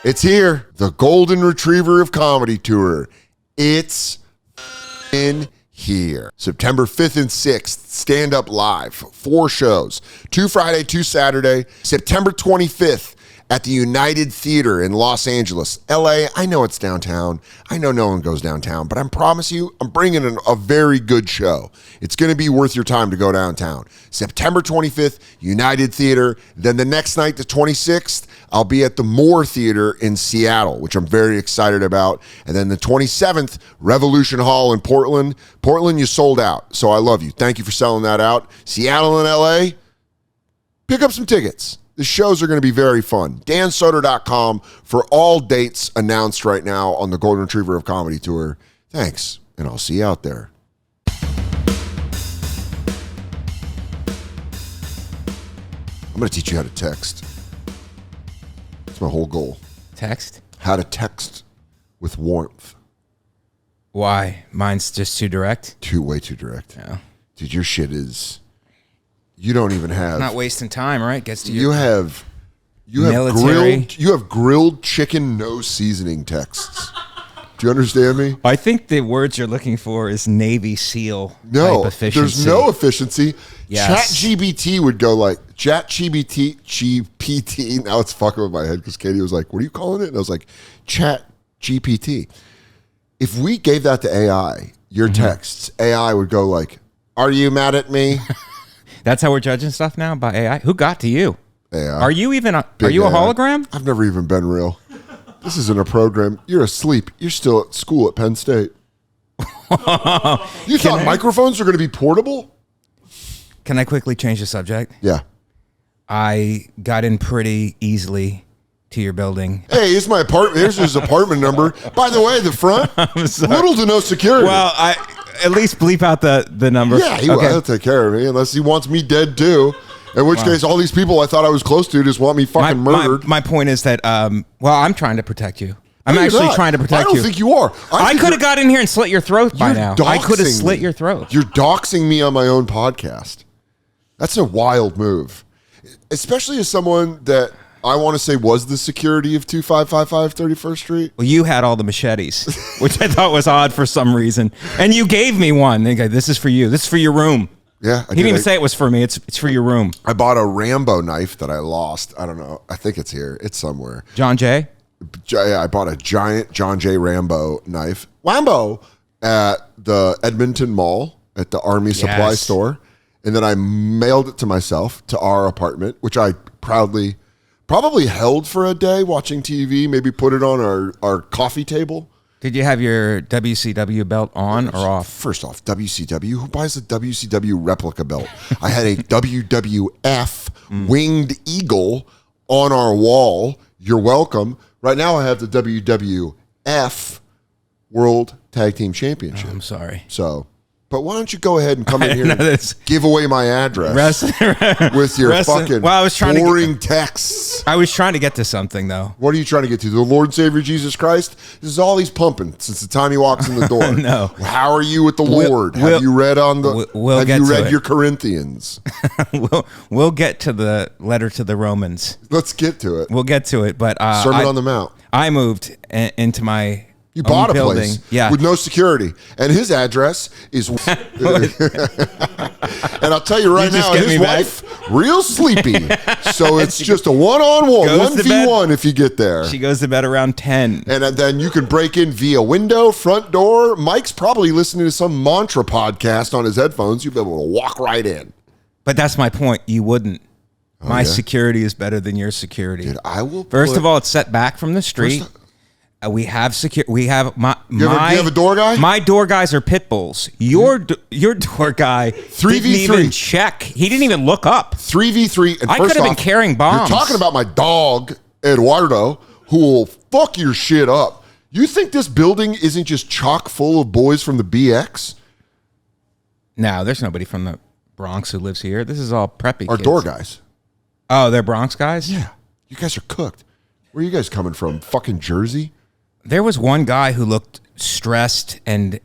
It's here. The Golden Retriever of Comedy Tour. It's in here. September 5th and 6th, stand up live. 4 shows. 2 Friday, 2 Saturday. September 25th at the United Theater in Los Angeles. LA, I know it's downtown. I know no one goes downtown, but I promise you, I'm bringing in a very good show. It's going to be worth your time to go downtown. September 25th, United Theater. Then the next night, the 26th, I'll be at the Moore Theater in Seattle, which I'm very excited about. And then the 27th, Revolution Hall in Portland. Portland, you sold out, so I love you. Thank you for selling that out. Seattle and LA, pick up some tickets. The shows are going to be very fun. DanSoder.com for all dates announced right now on the Golden Retriever of Comedy Tour. Thanks, and I'll see you out there. I'm going to teach you how to text. That's my whole goal. Text? How to text with warmth. Why? Mine's just too direct? Way too direct. No. Dude, your shit is... You don't even have... Not wasting time, right? Gets to you have grilled chicken, no seasoning texts. Do you understand me? I think the words you're looking for is Navy SEAL type efficiency. There's no efficiency. Yes. ChatGPT would go like, GPT. Now it's fucking with my head because Katie was like, what are you calling it? And I was like, ChatGPT. If we gave that to AI, your texts, AI would go like, are you mad at me? That's how we're judging stuff now by AI? Who got to you? AI. Are you a hologram? I've never even been real. This isn't a program. You're asleep. You're still at school at Penn State. You thought microphones were going to be portable? Can I quickly change the subject? Yeah. I got in pretty easily to your building. Hey, here's my apartment. Here's his apartment number. By the way, the front, little to no security. Well, at least bleep out the number. Yeah, he'll take care of me unless he wants me dead too. In which case, all these people I thought I was close to just want me fucking murdered. My point is that, I'm trying to protect you. I'm actually trying to protect you. I don't think you are. I could have got in here and slit your throat by now. I could have slit your throat. You're doxing me on my own podcast. That's a wild move. Especially as someone that I want to say was the security of 2555 31st Street. Well, you had all the machetes, which I thought was odd for some reason. And you gave me one. They go, this is for you. This is for your room. Yeah. He didn't even say it was for me. It's for your room. I bought a Rambo knife that I lost. I don't know. I think it's here. It's somewhere. John Jay? Yeah, I bought a giant John J. Rambo knife. Lambo at the Edmonton Mall at the Army Supply Store. And then I mailed it to myself to our apartment, which I probably held for a day watching TV, maybe put it on our coffee table. Did you have your WCW belt on or off? First off, WCW. Who buys a WCW replica belt? I had a WWF winged eagle on our wall. You're welcome. Right now I have the WWF World Tag Team Championship. I'm sorry. But why don't you go ahead and come in here and give away my address with your fucking boring texts? I was trying to get to something, though. What are you trying to get to? The Lord and Savior Jesus Christ? This is all he's pumping since the time he walks in the door. No. How are you with the Lord? Have you read your Corinthians? We'll get to the letter to the Romans. Let's get to it. We'll get to it. But Sermon on the Mount. I moved into my... You bought a building. place with no security. And his address is... and I'll tell you right now, his wife, real sleepy. So it's just a one-on-one, 1v1 if you get there. She goes to bed around 10. And then you can break in via window, front door. Mike's probably listening to some mantra podcast on his headphones. You'll be able to walk right in. But that's my point. You wouldn't. My security is better than your security. Dude, I will. First of all, it's set back from the street. We have you have a door guy? My door guys are pit bulls. Your door guy 3v3 didn't even check. He didn't even look up. 3v3. And I could have been carrying bombs. You're talking about my dog, Eduardo, who will fuck your shit up. You think this building isn't just chock full of boys from the BX? No, there's nobody from the Bronx who lives here. This is all preppy Our kids. door guys. Oh, they're Bronx guys? Yeah. You guys are cooked. Where are you guys coming from? Fucking Jersey? There was one guy who looked stressed and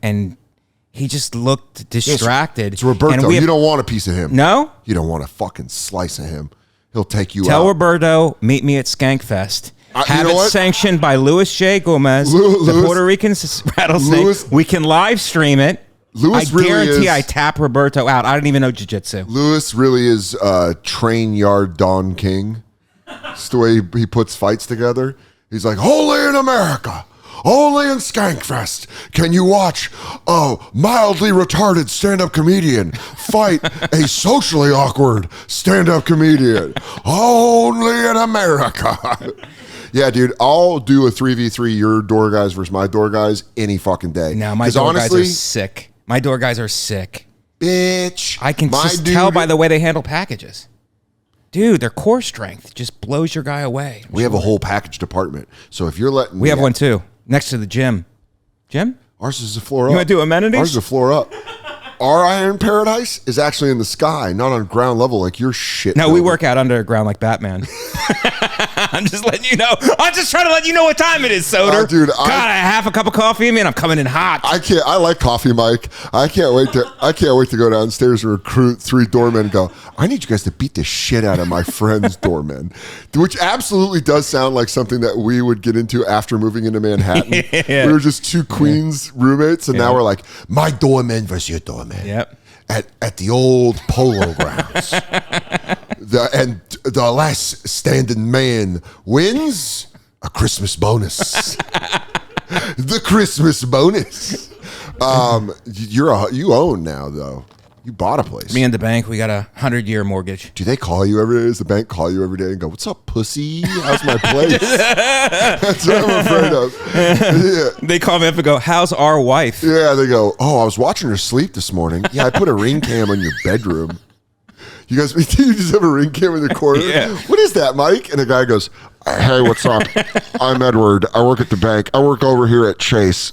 he just looked distracted. It's Roberto. You don't want a piece of him. No? You don't want a fucking slice of him. He'll take you out. Tell Roberto, meet me at Skankfest. Have it sanctioned by Louis J. Gomez, the Puerto Rican rattlesnake. We can live stream it. I guarantee I tap Roberto out. I don't even know jiu-jitsu. Louis really is train yard Don King. It's the way he puts fights together. He's like, only in America, only in Skankfest can you watch a mildly retarded stand-up comedian fight a socially awkward stand-up comedian. Only in America. Yeah, dude, I'll do a 3v3 your door guys versus my door guys any fucking day. No, my door guys are sick. My door guys are sick. Bitch. I can just tell by the way they handle packages. Dude, their core strength just blows your guy away. We have a whole package department. So if you're letting We have one too, next to the gym. Gym? Ours is a floor up. You want to do amenities? Ours is a floor up. Our iron paradise is actually in the sky, not on ground level like your shit. No, we work out underground like Batman. I'm just letting you know. I'm just trying to let you know what time it is, Soder. Dude, God, I have a cup of coffee in me and I'm coming in hot. I like coffee, Mike. I can't wait to go downstairs and recruit 3 doormen and go, I need you guys to beat the shit out of my friend's doormen. Which absolutely does sound like something that we would get into after moving into Manhattan. Yeah. We were just 2 Queens roommates, and now we're like, my doorman versus your doorman. Yep. At the old polo grounds. The last standing man wins a Christmas bonus. The Christmas bonus. You own now, though. You bought a place. Me and the bank, we got a 100-year mortgage. Do they call you every day? Does the bank call you every day and go, what's up, pussy? How's my place? That's what I'm afraid of. Yeah. They call me up and go, how's our wife? Yeah, they go, oh, I was watching her sleep this morning. Yeah, I put a ring cam on your bedroom. You guys, you just have a ring cam in the corner? Yeah. What is that, Mike? And the guy goes, hey, what's up? I'm Edward. I work at the bank. I work over here at Chase.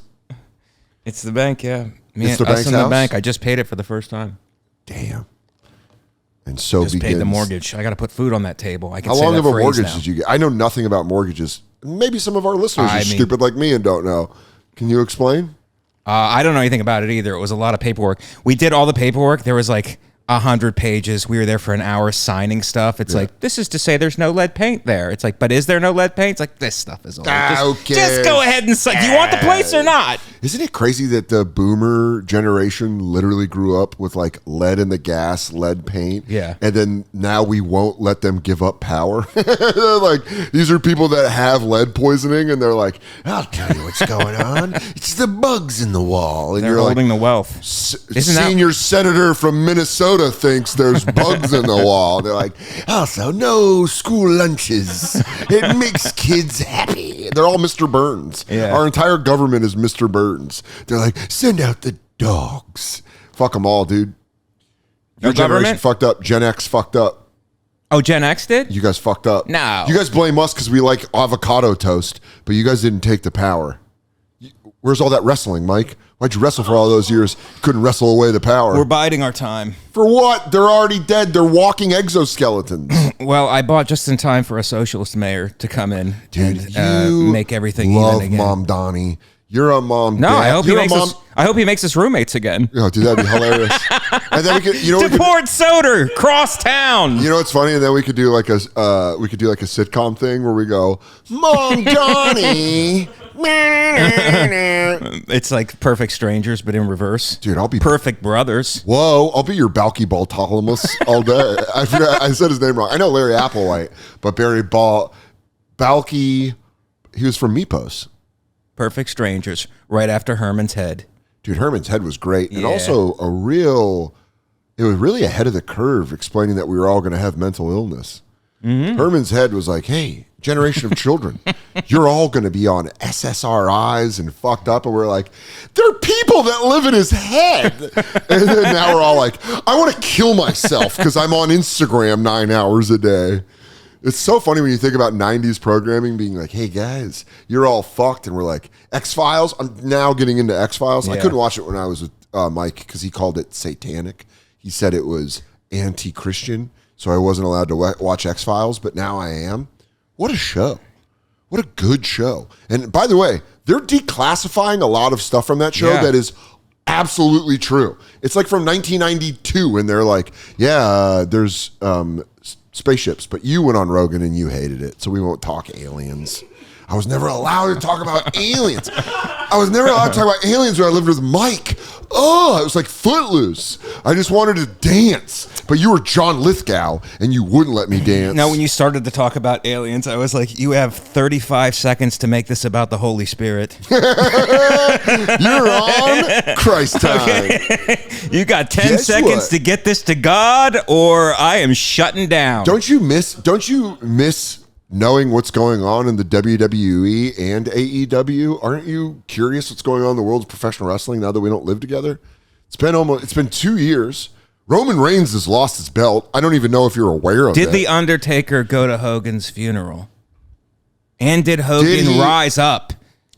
It's the bank, yeah. It's the bank's house? The bank. I just paid it for the first time. Damn. And so just paid the mortgage. I got to put food on that table. I can How say long that of a phrase mortgage now. did you get? I know nothing about mortgages. Maybe some of our listeners are stupid like me and don't know. Can you explain? I don't know anything about it either. It was a lot of paperwork. We did all the paperwork. There was like 100 pages. We were there for an hour signing stuff. It's like, this is to say there's no lead paint there. It's like, but is there no lead paint? It's like, this stuff is all. Just go ahead and say, do you want the place or not? Isn't it crazy that the boomer generation literally grew up with like lead in the gas, lead paint? Yeah. And then now we won't let them give up power. Like, these are people that have lead poisoning and they're like, I'll tell you what's going on. It's the bugs in the wall. And they're holding the wealth. Senior senator from Minnesota thinks there's bugs in the wall. They're like, also, no school lunches. It makes kids happy. They're all Mr. Burns. Yeah. Our entire government is Mr. Burns. They're like, send out the dogs. Fuck them all, dude. Your generation fucked up. Gen X fucked up. Oh, Gen X did? You guys fucked up. No. You guys blame us because we like avocado toast, but you guys didn't take the power. Where's all that wrestling, Mike? Why'd you wrestle for all those years? Couldn't wrestle away the power. We're biding our time. For what? They're already dead. They're walking exoskeletons. Well, I bought just in time for a socialist mayor to come in Dude, and make everything love even again. Mom Donnie. You're a mom. No, dad. I hope he makes us roommates again. Oh, dude, that'd be hilarious. And then we could, Deport Soder, cross town. You know what's funny? And then we could do like a sitcom thing where we go, Mom Donnie. It's like Perfect Strangers, but in reverse. Dude, I'll be Perfect Brothers. Whoa, I'll be your Balky Baltalamus all day. I said his name wrong. I know Larry Applewhite, but Barry Balky, he was from Mepos. Perfect Strangers, right after Herman's Head. Dude, Herman's Head was great. And also it was really ahead of the curve explaining that we were all going to have mental illness. Mm-hmm. Herman's Head was like, hey, generation of children, you're all going to be on SSRIs and fucked up. And we're like, there are people that live in his head. And then now we're all like, I want to kill myself because I'm on Instagram 9 hours a day. It's so funny when you think about 90s programming being like, hey guys, you're all fucked. And we're like, X-Files? I'm now getting into X-Files. Yeah. I couldn't watch it when I was with Mike because he called it satanic. He said it was anti-Christian. So I wasn't allowed to watch X-Files, but now I am. What a show. What a good show. And by the way, they're declassifying a lot of stuff from that show that is absolutely true. It's like from 1992 and they're like, there's spaceships, but you went on Rogan and you hated it, so we won't talk aliens. I was never allowed to talk about aliens. I was never allowed to talk about aliens when I lived with Mike. Oh, it was like Footloose. I just wanted to dance. But you were John Lithgow, and you wouldn't let me dance. Now, when you started to talk about aliens, I was like, you have 35 seconds to make this about the Holy Spirit. You're on Christ time. Okay. You got 10 seconds to get this to God, or I am shutting down. Don't you miss knowing what's going on in the WWE and AEW? Aren't you curious what's going on in the world of professional wrestling now that we don't live together? It's been 2 years. Roman Reigns has lost his belt. I don't even know if you're aware of that. Did The Undertaker go to Hogan's funeral? And did Hogan rise up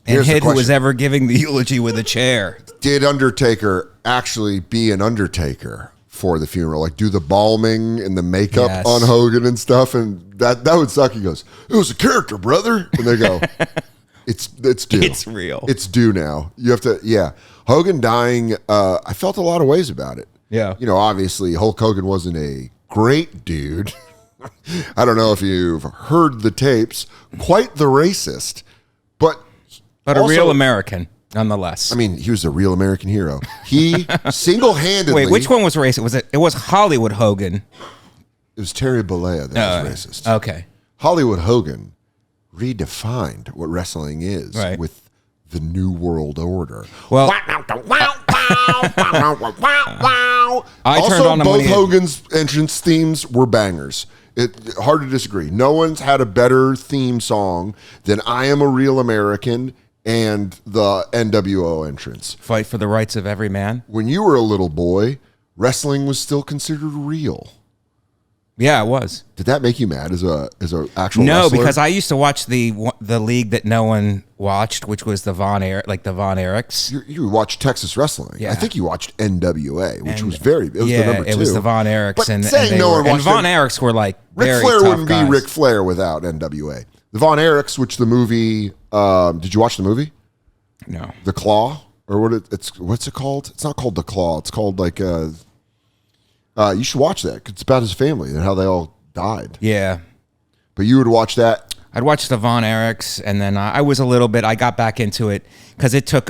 and hit who was ever giving the eulogy with a chair? Did Undertaker actually be an Undertaker for the funeral? Like do the balming and the makeup on Hogan and stuff? And that would suck. He goes, it was a character, brother. And they go, it's due. It's real. It's due now. You have to, Hogan dying, I felt a lot of ways about it. Yeah. You know, obviously Hulk Hogan wasn't a great dude. I don't know if you've heard the tapes. Quite the racist, but also, a real American nonetheless. I mean, he was a real American hero. He single-handedly. Wait, which one was racist? It was Hollywood Hogan. It was Terry Bollea that was racist. Okay. Hollywood Hogan redefined what wrestling is with the New World Order. Well, both Hogan's entrance themes were bangers. Hard to disagree. No one's had a better theme song than I Am a Real American and the NWO entrance. Fight for the rights of every man. When you were a little boy, wrestling was still considered real. Yeah, it was. Did that make you mad as a actual No, wrestler? because I used to watch the league that no one watched, which was the Von Erichs. You watched Texas wrestling. Yeah. I think you watched NWA, which was the number 2. It was the Von Erichs. But and Von Erichs were like Ric Flair wouldn't be Ric Flair without NWA. The Von Erichs, which the movie, did you watch the movie? No. The Claw? Or what's it called? It's not called The Claw. It's called like you should watch that. 'Cause it's about his family and how they all died. Yeah. But you would watch that? I'd watch the Von Erichs, and then I got back into it because it took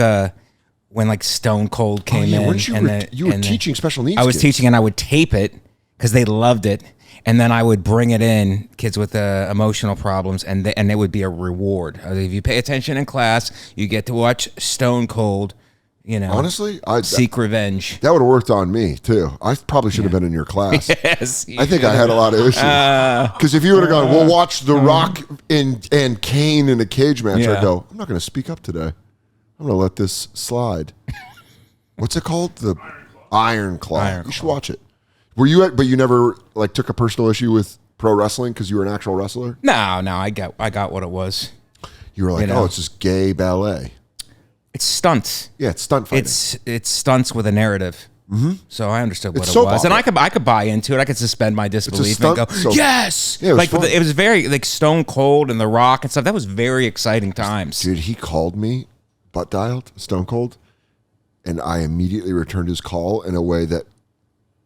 when like Stone Cold came in. You were teaching special needs I was kids. teaching, and I would tape it because they loved it. And then I would bring it in, kids with emotional problems, and it would be a reward. If you pay attention in class, you get to watch Stone Cold, honestly, seek revenge. That would have worked on me, too. I probably should have been in your class. Yes. I think I had a lot of issues. Because if you would have gone, we'll watch The Rock and Kane in a cage match, I'd go, I'm not going to speak up today. I'm going to let this slide. What's it called? The Iron Claw. You should watch it. But you never like took a personal issue with pro wrestling because you were an actual wrestler? No, I got what it was. You were like, it's just gay ballet. It's stunts. Yeah, it's stunt fighting. It's stunts with a narrative. Mm-hmm. So I understood what it was, and I could buy into it. I could suspend my disbelief and go, yes. Yeah, it was very like Stone Cold and The Rock and stuff. That was very exciting times. Dude, he called me, butt dialed, Stone Cold, and I immediately returned his call in a way that,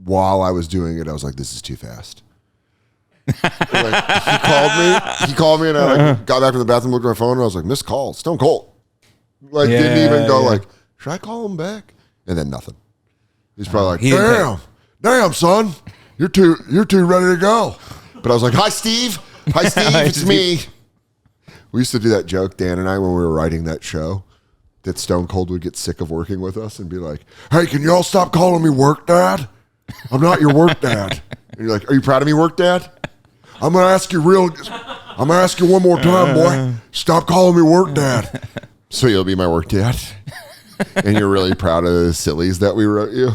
while I was doing it, I was like, this is too fast. He called me, and I got back from the bathroom, looked at my phone, and I was like, missed call, Stone Cold. Didn't even go like, should I call him back? And then nothing. He's probably like, damn, son, you're too ready to go. But I was like, hi, Steve, it's me. We used to do that joke, Dan and I, when we were writing that show, that Stone Cold would get sick of working with us and be like, hey, can y'all stop calling me work dad? I'm not your work dad. And you're like, are you proud of me, work dad? I'm gonna ask you one more time, boy. Stop calling me work dad. So you'll be my work dad. And you're really proud of the sillies that we wrote you.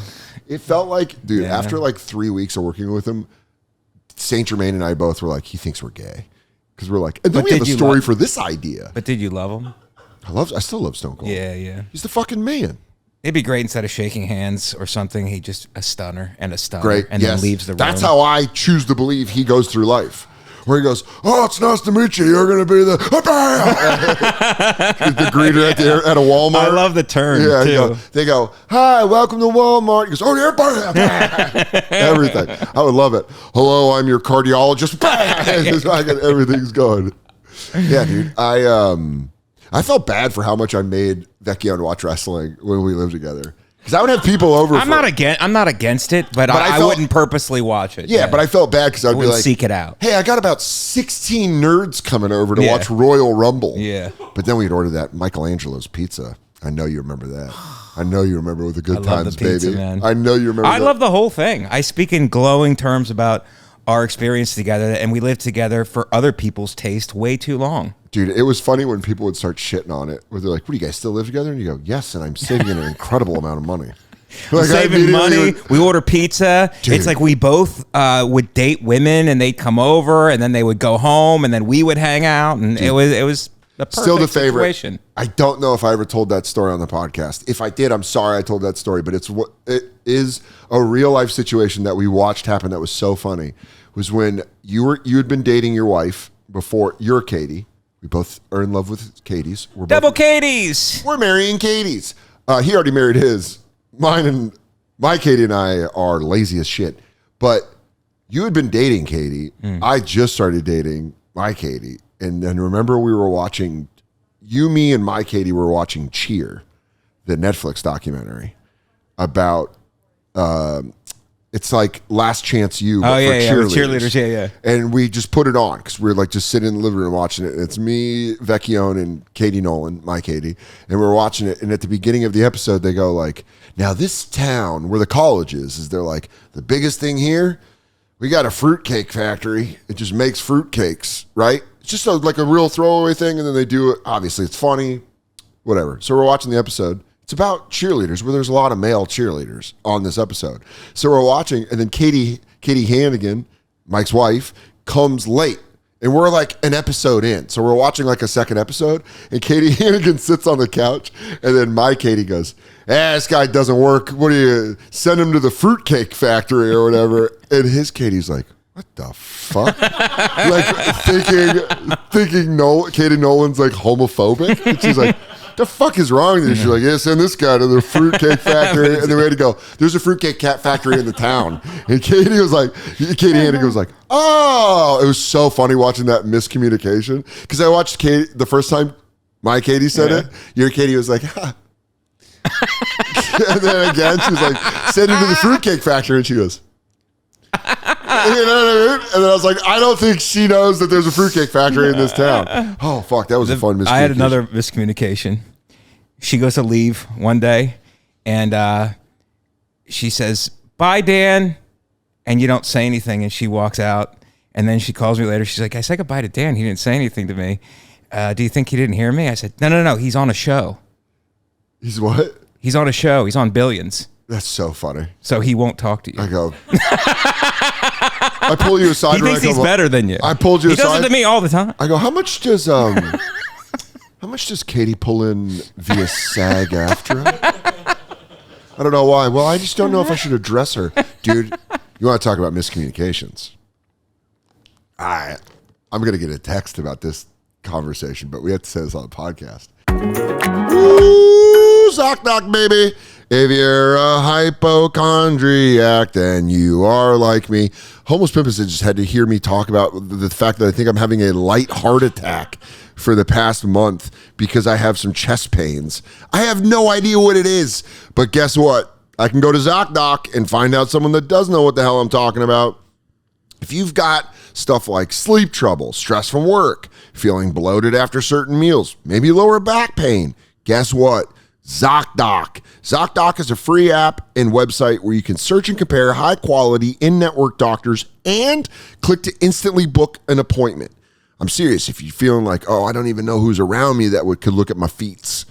It felt like, dude, after like 3 weeks of working with him, Saint Germain and I both were like, he thinks we're gay. Because we're like, and then we have a story for this idea. But did you love him? I still love Stone Cold. Yeah. He's the fucking man. It'd be great instead of shaking hands or something, he just a stunner. Great. And then leaves the room. That's how I choose to believe he goes through life. where he goes, "Oh, it's nice to meet you. You're going to be the the greeter at a Walmart." I love the turn, too. They go, "Hi, welcome to Walmart." He goes, "Oh, yeah." Everything. I would love it. "Hello, I'm your cardiologist." Everything's going. Yeah, dude. I felt bad for how much I made Vecchione watch wrestling when we lived together. Because I would have people over. I'm not against it, but I wouldn't purposely watch it. Yeah, but I felt bad because I would be like, seek it out. "Hey, I got about 16 nerds coming over to watch Royal Rumble." Yeah. But then we'd order that Michelangelo's pizza. I know you remember that. I know you remember with the good times, the pizza, baby. Man. I know you remember. I love the whole thing. I speak in glowing terms about our experience together, and we lived together for other people's taste way too long. Dude, it was funny when people would start shitting on it. Where they're like, "What, do you guys still live together?" And you go, "Yes, and I'm saving an incredible amount of money." We're saving money. We order pizza. Dude. It's like we both would date women, and they'd come over, and then they would go home, and then we would hang out, and it was the perfect still the favorite situation. I don't know if I ever told that story on the podcast. If I did, I'm sorry I told that story, but it is a real life situation that we watched happen that was so funny. Was when you had been dating your wife before. You're Katie. We both are in love with Katie's. Double Katie's. We're marrying Katie's. He already married his. Mine and my Katie and I are lazy as shit. But you had been dating Katie. I just started dating my Katie. And remember we were watching, me and my Katie were watching Cheer, the Netflix documentary about, it's like Last Chance U, but for cheerleaders. Yeah. And we just put it on because we're like just sitting in the living room watching it. And it's me, Vecchione, and Katie Nolan, my Katie. And we're watching it. And at the beginning of the episode, they go like, "Now this town where the college is they're like, the biggest thing here, we got a fruitcake factory. It just makes fruitcakes, right? It's just like a real throwaway thing. And then they do it. Obviously, it's funny, whatever." So we're watching the episode. It's about cheerleaders, where there's a lot of male cheerleaders on this episode. So we're watching, and then Katie Hannigan, Mike's wife, comes late. And we're like an episode in. So we're watching like a second episode, and Katie Hannigan sits on the couch, and then my Katie goes, "This guy doesn't work. What do you send him to the fruitcake factory or whatever?" And his Katie's like, "What the fuck?" Like thinking Katie Nolan's like homophobic. And she's like, "The fuck is wrong with you?" She's like, "Yeah, send this guy to the fruitcake factory." And then we had to go, "There's a fruitcake factory in the town." And Katie Hannigan was like, "Oh." It was so funny watching that miscommunication. Because I watched Katie, the first time my Katie said it, your Katie was like, "Ha." And then again, she was like, "Send him to the fruitcake factory." And she goes, you know what I mean? And then I was like, I don't think she knows that there's a fruitcake factory in this town. Oh, fuck. That was a fun miscommunication. I had another miscommunication. She goes to leave one day, and she says, "Bye, Dan." And you don't say anything, and she walks out. And then she calls me later. She's like, "I said goodbye to Dan. He didn't say anything to me. Do you think he didn't hear me?" I said, No. He's on a show. He's what? He's on a show. He's on Billions. That's so funny. So he won't talk to you. I go, I pull you aside. He thinks he's better than you. I pulled you aside. He does it to me all the time. I go, how much does Katie pull in via SAG-AFTRA? I don't know why. Well, I just don't know if I should address her. Dude, you want to talk about miscommunications? I'm going to get a text about this conversation, but we have to say this on the podcast. Ooh, sock knock, baby. If you're a hypochondriac, then you are like me. Homeless Pimpin' just had to hear me talk about the fact that I think I'm having a light heart attack for the past month because I have some chest pains. I have no idea what it is, but guess what? I can go to ZocDoc and find out someone that does know what the hell I'm talking about. If you've got stuff like sleep trouble, stress from work, feeling bloated after certain meals, maybe lower back pain, guess what? ZocDoc. ZocDoc is a free app and website where you can search and compare high-quality in-network doctors and click to instantly book an appointment. I'm serious. If you're feeling like, oh, I don't even know who's around me that could look at my feets,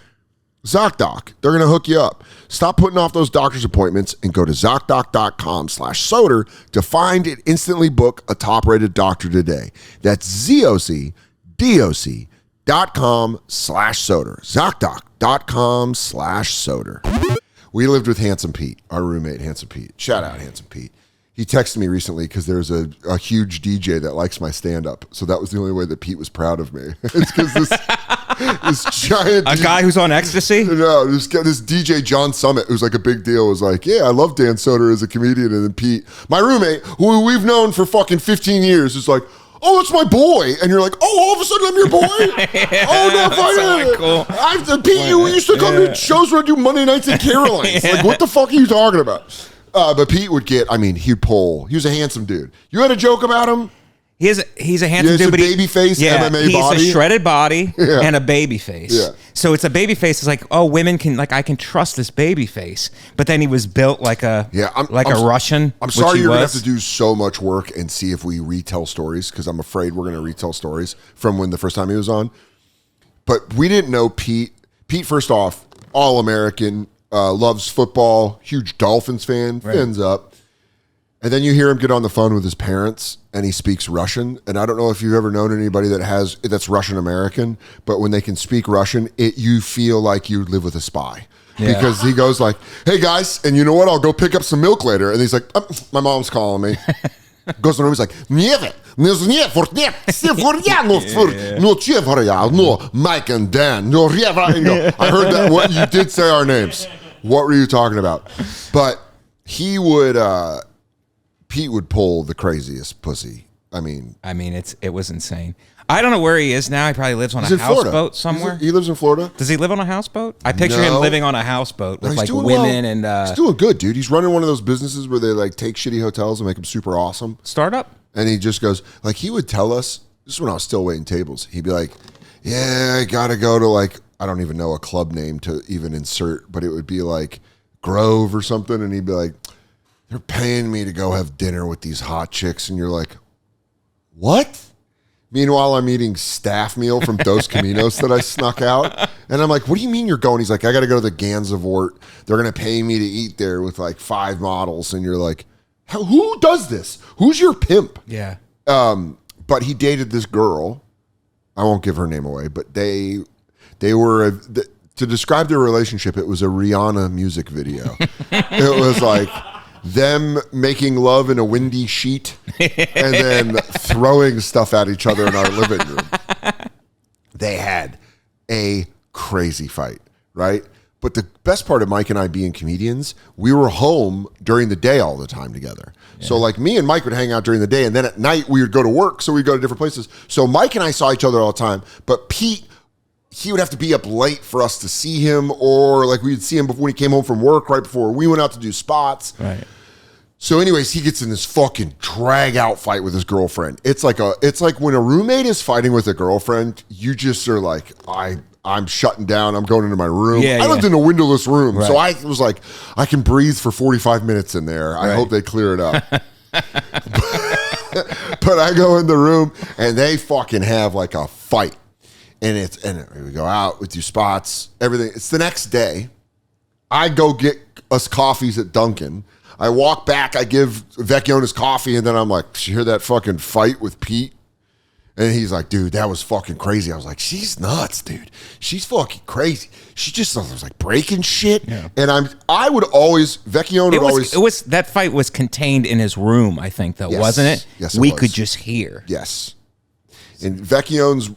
ZocDoc, they're going to hook you up. Stop putting off those doctor's appointments and go to ZocDoc.com/Soder to find and instantly book a top-rated doctor today. That's ZocDoc.com/Soder. ZocDoc.com/Soder. We lived with Handsome Pete, our roommate, Handsome Pete. Shout out, Handsome Pete. He texted me recently because there's a huge DJ that likes my stand-up. So that was the only way that Pete was proud of me. It's because this giant... A guy who's on ecstasy? No, this DJ, John Summit, who's like a big deal, was like, yeah, I love Dan Soder as a comedian. And then Pete, my roommate, who we've known for fucking 15 years, is like, oh, it's my boy. And you're like, oh, all of a sudden I'm your boy? Yeah, oh, no, that's so cool. Pete, you used to come to shows where I do Monday nights at Caroline's. Like, what the fuck are you talking about? But Pete would get, he'd pull. He was a handsome dude. You had a joke about him? He's a handsome dude, but baby face, MMA body. He's a shredded body and a baby face. Yeah. So it's a baby face. It's like, oh, women can I can trust this baby face. But then he was built like a Russian. I'm sorry you're gonna have to do so much work and see if we retell stories because I'm afraid we're gonna retell stories from when the first time he was on. But we didn't know Pete. Pete, first off, all American, loves football, huge Dolphins fan, fins up. And then you hear him get on the phone with his parents and he speaks Russian. And I don't know if you've ever known anybody that's Russian American, but when they can speak Russian, you feel like you live with a spy. Yeah. Because he goes like, hey guys, and you know what? I'll go pick up some milk later. And he's like, my mom's calling me. Goes to the room, he's like, Mike and Dan. I heard that. What you did say our names. What were you talking about? But he would... Pete would pull the craziest pussy. I mean, it was insane. I don't know where he is now. He probably lives on a houseboat somewhere. He lives in Florida. Does he live on a houseboat? I picture him living on a houseboat with like women and. He's doing good, dude. He's running one of those businesses where they like take shitty hotels and make them super awesome. Startup. And he just goes like he would tell us. This is when I was still waiting tables. He'd be like, "Yeah, I gotta go to like I don't even know a club name to even insert, but it would be like Grove or something." And he'd be like, they're paying me to go have dinner with these hot chicks. And you're like, what? Meanwhile, I'm eating staff meal from Dos Caminos that I snuck out. And I'm like, what do you mean you're going? He's like, I got to go to the Gansevoort. They're going to pay me to eat there with like 5 models. And you're like, who does this? Who's your pimp? Yeah. But he dated this girl. I won't give her name away, but they were, to describe their relationship, it was a Rihanna music video. It was like... them making love in a windy sheet and then throwing stuff at each other in our living room. They had a crazy fight, right? But the best part of Mike and I being comedians, we were home during the day all the time together. Yeah. So like me and Mike would hang out during the day and then at night we would go to work, so we'd go to different places. So Mike and I saw each other all the time, but Pete, he would have to be up late for us to see him, or like we'd see him when he came home from work right before we went out to do spots. Right. So anyways, he gets in this fucking drag out fight with his girlfriend. It's like when a roommate is fighting with a girlfriend, you just are like, I'm shutting down. I'm going into my room. Yeah, I lived in a windowless room. Right. So I was like, I can breathe for 45 minutes in there. I hope they clear it up. But I go in the room and they fucking have like a fight. And we go out with you spots, everything. It's the next day. I go get us coffees at Dunkin'. I walk back, I give Vecchione his coffee, and then I'm like, did you hear that fucking fight with Pete? And he's like, dude, that was fucking crazy. I was like, she's nuts, dude. She's fucking crazy. She just was like breaking shit. Yeah. And Vecchione would always. It was that fight was contained in his room, I think, though, wasn't it? Yes, it was. We was. could just hear. Yes. In Vecchione's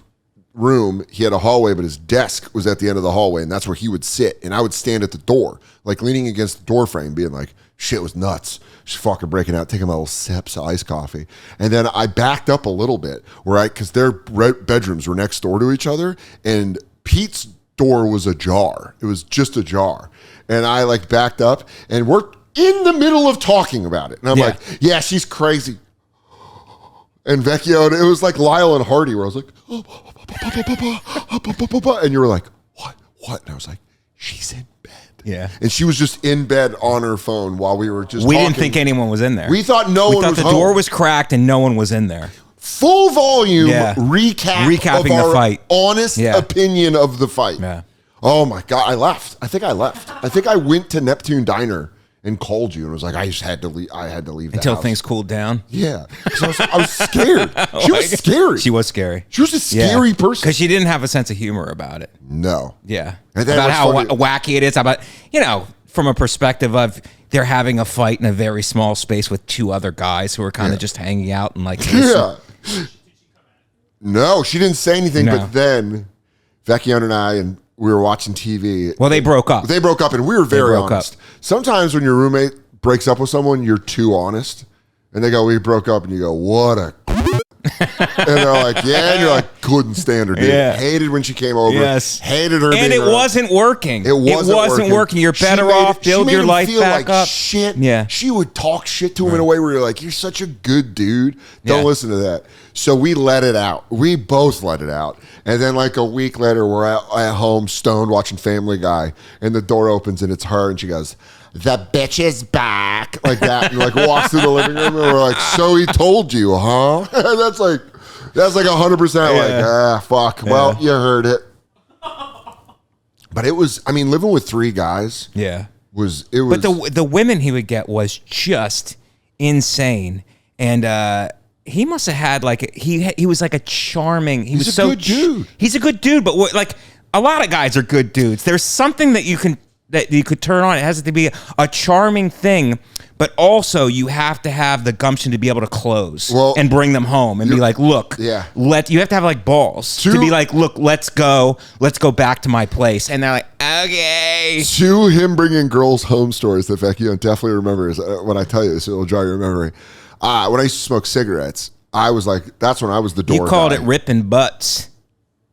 room, he had a hallway, but his desk was at the end of the hallway, and that's where he would sit. And I would stand at the door, like leaning against the door frame, being like, shit was nuts. She's fucking breaking out, taking my little sips of iced coffee. And then I backed up a little bit, because their bedrooms were next door to each other, and Pete's door was ajar. It was just ajar. And I like backed up, and we're in the middle of talking about it. And I'm like, yeah, she's crazy. And Vecchione, it was like Lyle and Hardy, where I was like, and you were like, what? And I was like, she's in bed. Yeah. And she was just in bed on her phone while we were just We talking. didn't think anyone was in there. We thought no one was the home. door was cracked and no one was in there. Full volume recapping the fight. Honest opinion of the fight. Yeah. Oh my God, I left. I think I went to Neptune Diner and called you and was like, I had to leave until house. Things cooled down. Yeah. I was scared. She was scary. She was scary. She was a scary person. Because she didn't have a sense of humor about it. No. Yeah. And then about how wacky it is. About, from a perspective of they're having a fight in a very small space with two other guys who are kind of just hanging out and like. Yeah. No, she didn't say anything. No. But then Vecchione and I we were watching TV. Well, they broke up. They broke up, and we were very honest. Sometimes when your roommate breaks up with someone, you're too honest. And they go, we broke up. And you go, what a... And they're like, yeah. And you're like, couldn't stand her, dude. Yeah. Hated when she came over. Yes. Hated her. And it wasn't working. It wasn't working. You're better off. Build your life back like up. Shit. Yeah. She would talk shit to him in a way where you're like, you're such a good dude. Don't listen to that. So we let it out. We both let it out. And then like a week later, we're at home, stoned, watching Family Guy. And the door opens and it's her. And she goes, the bitch is back, like that, and like walks through the living room, and we're like, so he told you, huh? And that's like 100% like, fuck. Yeah. Well, you heard it. But it was, I mean, living with three guys, was. But the women he would get was just insane, and he must have had like he was like a charming. He's a good dude. He's a good dude, but like a lot of guys are good dudes. There's something that you could turn on. It has to be a charming thing, but also you have to have the gumption to be able to close and bring them home and be like, look, you have to have like balls to be like, look, let's go back to my place. And they're like, okay. To him bringing girls home stories that Vecchione definitely remembers. When I tell you this, it'll jog your memory. When I used to smoke cigarettes, I was like, that's when I was the door guy. He called it ripping butts.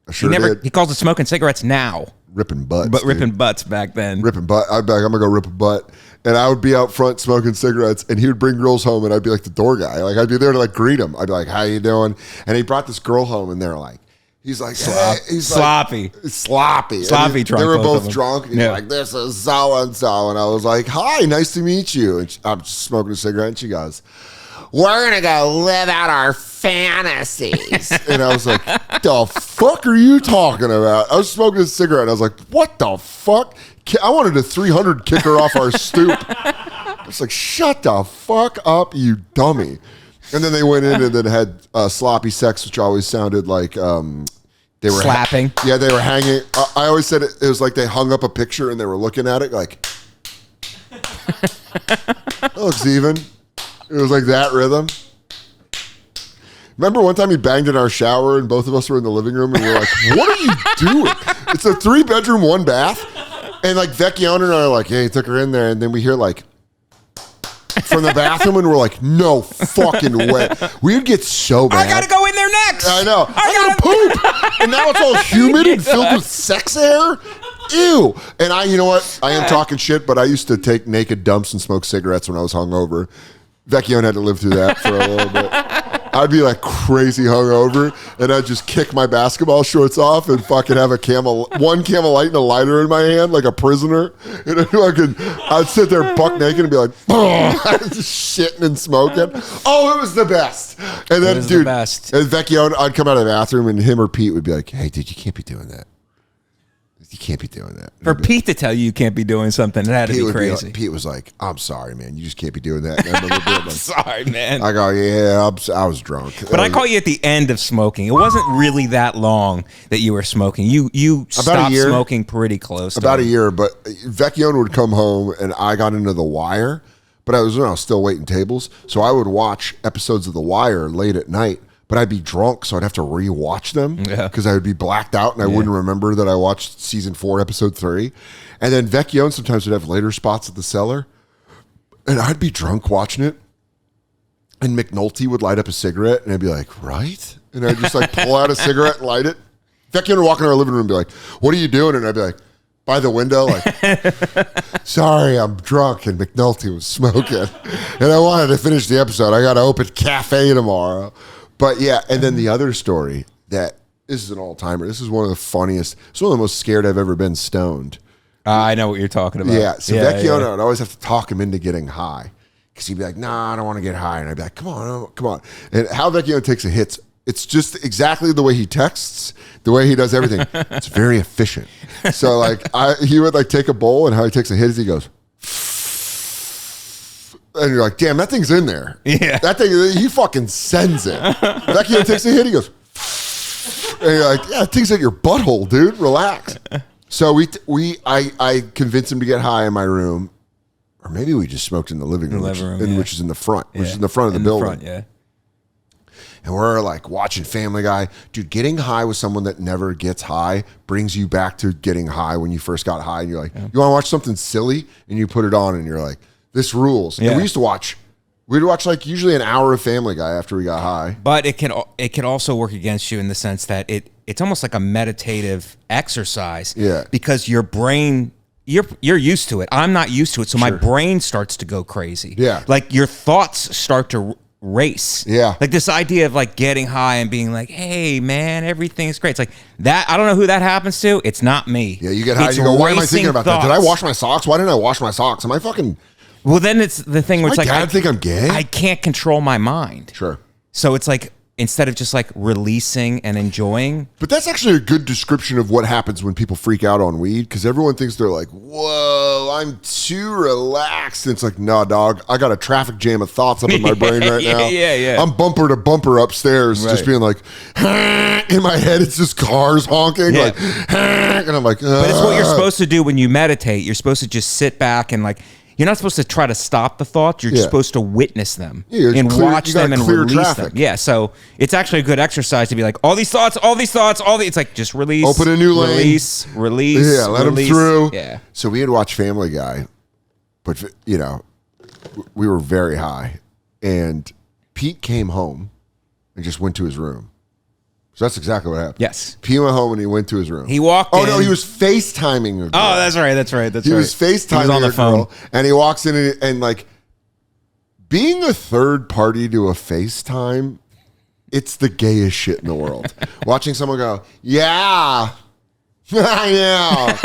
I sure did. He calls it smoking cigarettes now. Ripping butts. But ripping butts back then. Ripping butt. I'd be like, I'm going to go rip a butt. And I would be out front smoking cigarettes, and he would bring girls home, and I'd be like the door guy. Like, I'd be there to like greet him. I'd be like, how you doing? And he brought this girl home, and they're like, he's like, sloppy. Sloppy. Sloppy drunk. They were both drunk. And he's like, this is so-and-so. And I was like, hi, nice to meet you. And I'm smoking a cigarette, and she goes, we're going to go live out our fantasies. And I was like, the fuck are you talking about? I was smoking a cigarette, and I was like, what the fuck? I wanted a 300 kick her off our stoop. I was like, shut the fuck up, you dummy. And then they went in and then had sloppy sex, which always sounded like they were slapping. Yeah, they were hanging. I always said it was like they hung up a picture and they were looking at it like, that looks even. It was like that rhythm. Remember one time he banged in our shower and both of us were in the living room and we were like, what are you doing? It's a 3-bedroom, 1 bath. And like Vecchione and I are like, yeah, he took her in there. And then we hear like from the bathroom and we're like, no fucking way. We would get so bad. I gotta go in there next. I know. I gotta poop. And now it's all humid and filled with sex air. Ew. And you know what? I am talking shit, but I used to take naked dumps and smoke cigarettes when I was hungover. Vecchione had to live through that for a little bit. I'd be like crazy hungover, and I'd just kick my basketball shorts off and fucking have one Camel Light and a lighter in my hand like a prisoner. And I'd sit there buck naked and be like, just shitting and smoking. Oh, it was the best. And then, dude, and Vecchione, I'd come out of the bathroom, and him or Pete would be like, hey, dude, you can't be doing that. You can't be doing that. For Pete to tell you can't be doing something, it had to be crazy. Pete was like, I'm sorry, man. You just can't be doing that. I'm sorry, man. I go, yeah, I was drunk. But I caught you at the end of smoking. It wasn't really that long that you were smoking. You stopped smoking pretty close. About a year, but Vecchione would come home, and I got into The Wire, but I was still waiting tables. So I would watch episodes of The Wire late at night. But I'd be drunk, so I'd have to re-watch them because I would be blacked out and I wouldn't remember that I watched season 4, episode 3. And then Vecchione sometimes would have later spots at the cellar, and I'd be drunk watching it. And McNulty would light up a cigarette, and I'd be like, right? And I'd just like pull out a cigarette and light it. Vecchione would walk in our living room and be like, what are you doing? And I'd be like, by the window, like, sorry, I'm drunk. And McNulty was smoking. And I wanted to finish the episode. I got to open cafe tomorrow. But yeah, and then the other story this is an all-timer. This is one of the funniest. It's one of the most scared I've ever been stoned. I know what you're talking about. Yeah, so Vecchione, I'd always have to talk him into getting high. Because he'd be like, nah, I don't want to get high. And I'd be like, come on. And how Vecchione takes a hit, it's just exactly the way he texts, the way he does everything. It's very efficient. So like he would like take a bowl, and how he takes a hit is he goes, and you're like, damn, that thing's in there. Yeah. That thing, he fucking sends it. Vecchione takes a hit, he goes, and you're like, yeah, that thing's in your butthole, dude. Relax. So I convinced him to get high in my room, or maybe we just smoked in the living room, which is in the front, which is in the front of the building. Yeah. And we're like watching Family Guy. Dude, getting high with someone that never gets high brings you back to getting high when you first got high. And you're like, you want to watch something silly? And you put it on and you're like, this rules. Yeah. And we'd watch like usually an hour of Family Guy after we got high. But it can also work against you in the sense that it's almost like a meditative exercise. Yeah. Because your brain, you're used to it. I'm not used to it. So my brain starts to go crazy. Yeah. Like your thoughts start to race. Yeah. Like this idea of like getting high and being like, hey man, everything's great. It's like that. I don't know who that happens to. It's not me. Yeah. You get high. You go, why am I thinking about that? Did I wash my socks? Why didn't I wash my socks? Am I fucking... Well, then it's the thing where it's like, I think I'm gay. I can't control my mind. Sure. So it's like, instead of just like releasing and enjoying. But that's actually a good description of what happens when people freak out on weed, because everyone thinks they're like, whoa, I'm too relaxed. And it's like, nah, dog, I got a traffic jam of thoughts up in my brain right now. Yeah. I'm bumper to bumper upstairs, just being like, in my head, it's just cars honking. Yeah. Like, and I'm like, But it's what you're supposed to do when you meditate. You're supposed to just sit back and like, you're not supposed to try to stop the thoughts. You're supposed to witness them and watch them and release them. Yeah, so it's actually a good exercise to be like, all these thoughts. It's like just release. Open a new lane. Release. Yeah, let them through. Yeah. So we had watched Family Guy, but, we were very high. And Pete came home and just went to his room. So that's exactly what happened. Yes. Pete went home and he went to his room. He walked in. Oh, no, he was FaceTiming a girl. Oh, that's right. He was FaceTiming on the phone. And he walks in and like, being a third party to a FaceTime, it's the gayest shit in the world. Watching someone go, yeah. Yeah.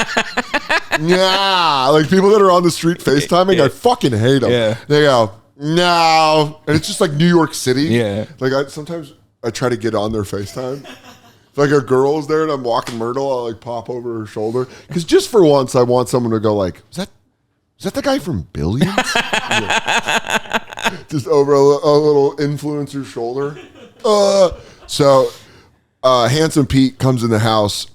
Like people that are on the street FaceTiming, I fucking hate them. Yeah. They go, no. And it's just like New York City. Yeah. Like sometimes I try to get on their FaceTime. If like a girl's there and I'm walking Myrtle, I'll like pop over her shoulder. Because just for once, I want someone to go like, is that the guy from Billions? Just over a little influencer's shoulder. So Handsome Pete comes in the house,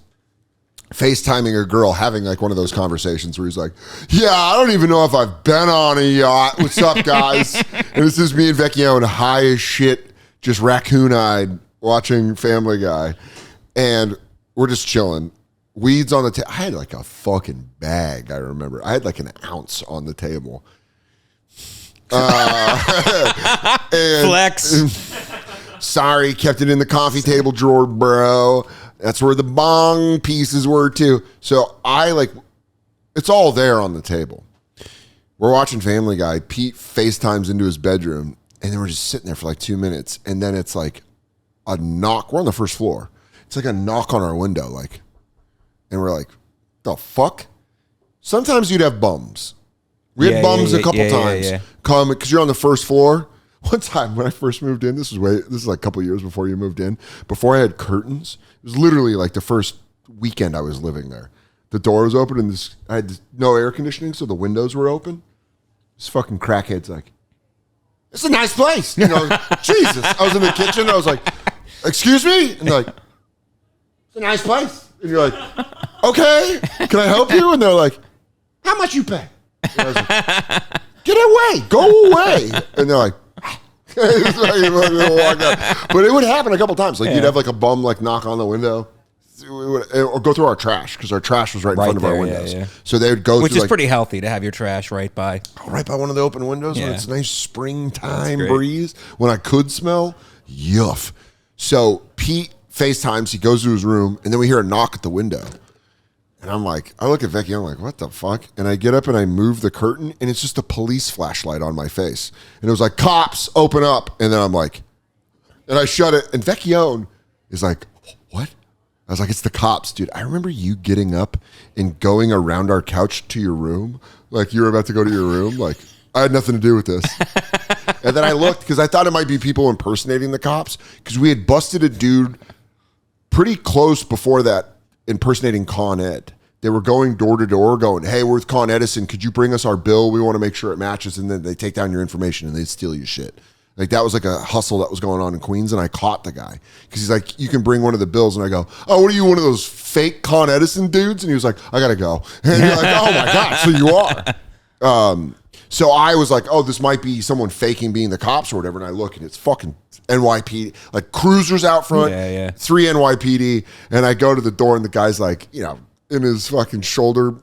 FaceTiming a girl, having like one of those conversations where he's like, yeah, I don't even know if I've been on a yacht. What's up, guys? And this is me and Vecchione high as shit, just raccoon-eyed, watching Family Guy. And we're just chilling. Weed's on the table. I had like a fucking bag, I remember. I had like an ounce on the table. Flex. Sorry, kept it in the coffee table drawer, bro. That's where the bong pieces were too. So it's all there on the table. We're watching Family Guy. Pete FaceTimes into his bedroom, and then we're just sitting there for like 2 minutes. And then it's like a knock. We're on the first floor. It's like a knock on our window, like, and we're like, the fuck? Sometimes you'd have bums. We had bums a couple times come because you're on the first floor. One time when I first moved in, this is like a couple years before you moved in, before I had curtains, it was literally like the first weekend I was living there. The door was open and I had no air conditioning, so the windows were open. This fucking crackhead's like, it's a nice place. You know, Jesus. I was in the kitchen. I was like, excuse me? And they're like, it's a nice place. And you're like, okay, can I help you? And they're like, how much you pay? And I was like, get away, go away. And they're like, but it would happen a couple times. Like you'd have like a bum like knock on the window, or go through our trash because our trash was right in front of our windows. Yeah. So they would go, which is pretty healthy to have your trash right by one of the open windows when it's a nice springtime breeze. When I could smell, yuff. So Pete FaceTimes. He goes to his room, and then we hear a knock at the window. And I'm like, I look at Vecchione, I'm like, what the fuck? And I get up and I move the curtain, and it's just a police flashlight on my face. And it was like, cops, open up. And then I'm like, and I shut it. And Vecchione is like, what? I was like, it's the cops, dude. I remember you getting up and going around our couch to your room. Like you were about to go to your room. Like I had nothing to do with this. And then I looked because I thought it might be people impersonating the cops because we had busted a dude pretty close before that impersonating Con Ed. They were going door to door going, hey, we're with Con Edison. Could you bring us our bill? We want to make sure it matches. And then they take down your information and they steal your shit. Like that was like a hustle that was going on in Queens, and I caught the guy because he's like, you can bring one of the bills, and I go, oh, what are you, one of those fake Con Edison dudes? And he was like, I gotta go. And you're like, oh my God, so you are. So I was like, oh, this might be someone faking being the cops or whatever. And I look, and it's fucking NYPD, like cruisers out front, 3 NYPD. And I go to the door, and the guy's like, you know, in his fucking shoulder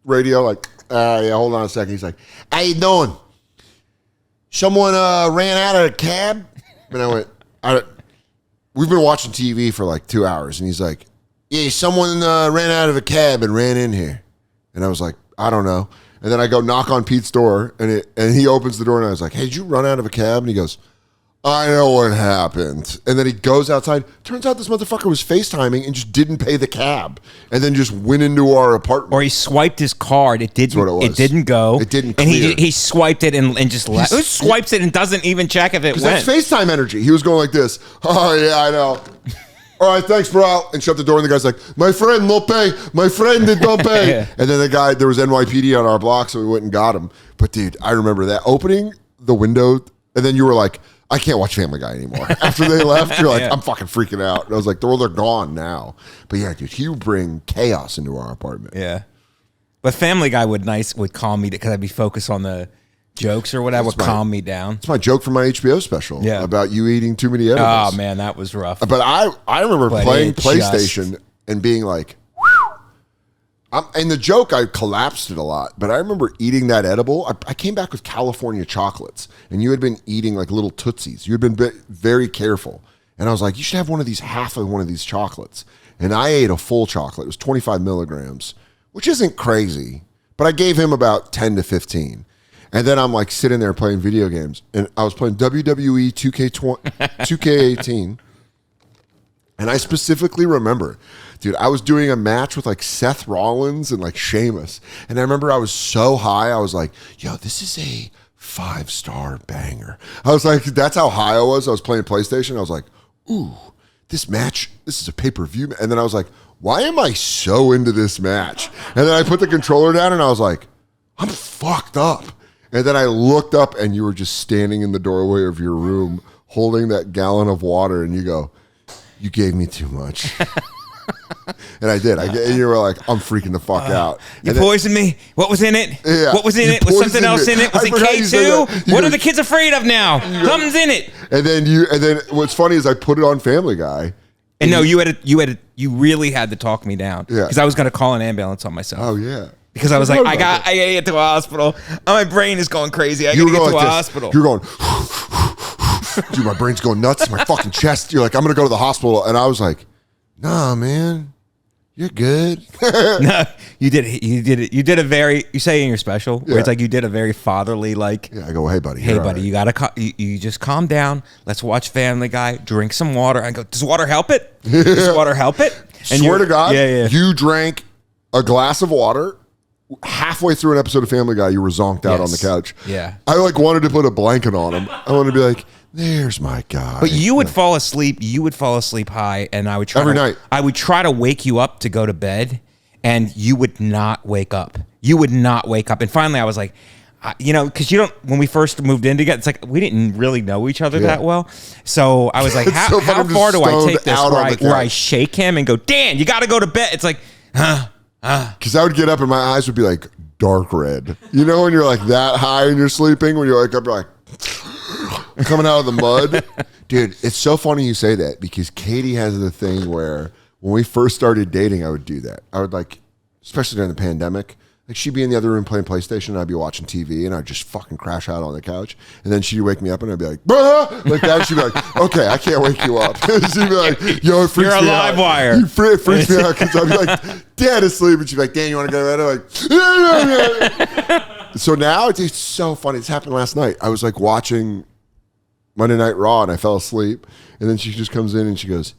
radio, like, yeah, hold on a second. He's like, how you doing? Someone ran out of a cab? And I went, we've been watching TV for like 2 hours. And he's like, yeah, someone ran out of a cab and ran in here. And I was like, I don't know. And then I go knock on Pete's door, and he opens the door, and I was like, hey, did you run out of a cab? And he goes, I know what happened. And then he goes outside. Turns out this motherfucker was FaceTiming and just didn't pay the cab, and then just went into our apartment. Or he swiped his card. It didn't. That's what it was. It didn't go. It didn't and clear. he swiped it and just left. Who swipes it and doesn't even check if it went? That's FaceTime energy. He was going like this. Oh, yeah, I know. All right, thanks, bro. And shut the door. And the guy's like, my friend, no pay. My friend did not pay. Yeah. And then the guy, there was NYPD on our block, so we went and got him. But, dude, I remember that. Opening the window, and then you were like, I can't watch Family Guy anymore. After they left, you're like, I'm fucking freaking out. And I was like, well, they're gone now. But, yeah, dude, he would bring chaos into our apartment. Yeah. But Family Guy would calm me because I'd be focused on the jokes or whatever, would calm me down. It's my joke from my HBO special about you eating too many edibles. Oh, man, that was rough. But I remember playing PlayStation and being like, and the joke, I collapsed it a lot, but I remember eating that edible. I came back with California chocolates, and you had been eating like little Tootsies. You had been very careful. And I was like, you should have half of one of these chocolates. And I ate a full chocolate. It was 25 milligrams, which isn't crazy, but I gave him about 10 to 15. And then I'm like sitting there playing video games, and I was playing WWE 2K18. And I specifically remember, dude, I was doing a match with like Seth Rollins and like Sheamus. And I remember I was so high, I was like, yo, this is a 5-star banger. I was like, that's how high I was. I was playing PlayStation. I was like, ooh, this is a pay-per-view. And then I was like, why am I so into this match? And then I put the controller down, and I was like, I'm fucked up. And then I looked up, and you were just standing in the doorway of your room holding that gallon of water, and you go, you gave me too much. And I did. And you were like, I'm freaking the fuck out. You poisoned me. What was in it? Yeah, what was in it? Was something else in it? Was it K2? What are the kids afraid of now? Something's in it. And then what's funny is I put it on Family Guy. And no, you really had to talk me down. Yeah. Because I was going to call an ambulance on myself. Oh, yeah. Because I was like, I gotta get to a hospital. Oh, my brain is going crazy. I gotta get to a hospital. You're going, dude, my brain's going nuts. My fucking chest. You're like, I'm gonna go to the hospital. And I was like, nah, man, you're good. No, you did it. You did a very, you say in your special, where it's like you did a very fatherly, like, yeah, I go, hey, buddy. Hey, buddy, right. You just calm down. Let's watch Family Guy. Drink some water. I go, does water help it? Does water help it? And swear to God, you drank a glass of water. Halfway through an episode of Family Guy, you were zonked out on the couch. Yeah. I like wanted to put a blanket on him. I wanted to be like, there's my guy. But you would fall asleep. You would fall asleip high, and I would try every night. I would try to wake you up to go to bed, and you would not wake up. You would not wake up. And finally, I was like, because when we first moved in together, it's like we didn't really know each other that well. So I was like, how far do I take this where I shake him and go, Dan, you got to go to bed? It's like, because I would get up and my eyes would be like dark red. You know when you're like that high and you're sleeping, when you're like up, you're like coming out of the mud. Dude, it's so funny you say that because Katie has the thing where when we first started dating, I would do that. I would like, especially during the pandemic, like she'd be in the other room playing PlayStation and I'd be watching TV and I'd just fucking crash out on the couch. And then she'd wake me up and I'd be like, bah! Like that. And she'd be like, okay, I can't wake you up. She'd be like, yo, it freaks me out. You're a live wire. It freaks me out because I'd be like, dead asleep. And she'd be like, Dan, you want to go to bed? I'm like, so now it's so funny. It's happened last night. I was like watching Monday Night Raw and I fell asleep. And then she just comes in and she goes,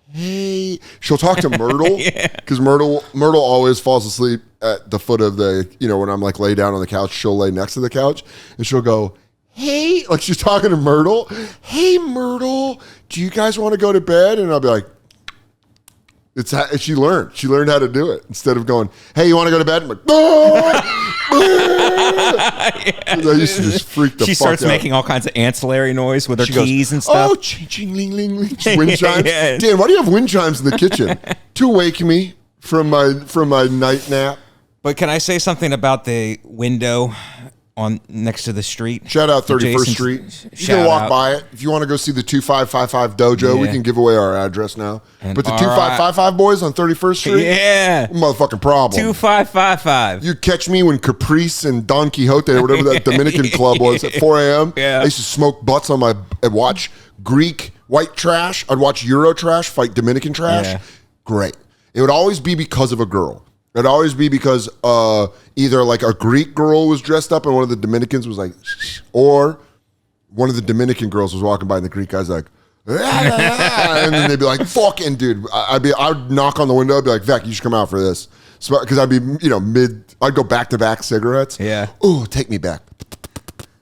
hey. She'll talk to Myrtle because Myrtle always falls asleep at the foot of the, when I'm like lay down on the couch, she'll lay next to the couch and she'll go, hey, like she's talking to Myrtle. Hey, Myrtle, do you guys want to go to bed? And I'll be like, she learned how to do it instead of going, hey, you want to go to bed? I'm like, oh! I used to just freak the fuck out. She starts making all kinds of ancillary noise with her keys and Oh, stuff. ching, ling, ling, ling. Wind chimes. Dan, why do you have wind chimes in the kitchen? To wake me from my night nap. But can I say something about the window on next to the street? Shout out 31st Street. You can walk by it. If you want to go see the 2555 Dojo, we can give away our address now. But the 2555 boys on 31st Street? Yeah. Motherfucking problem. 2555. You catch me when Caprice and Don Quixote or whatever that Dominican club was at 4 a.m. Yeah. I used to smoke butts on and watch Greek white trash. I'd watch Euro trash fight Dominican trash. Yeah. Great. It would always be because of a girl. It'd always be because either like a Greek girl was dressed up and one of the Dominicans was like, or one of the Dominican girls was walking by and the Greek guy's like, and then they'd be like, fucking dude. I'd knock on the window. I'd be like, Vec, you should come out for this. Because I'd be, I'd go back-to-back cigarettes. Yeah. Ooh, take me back.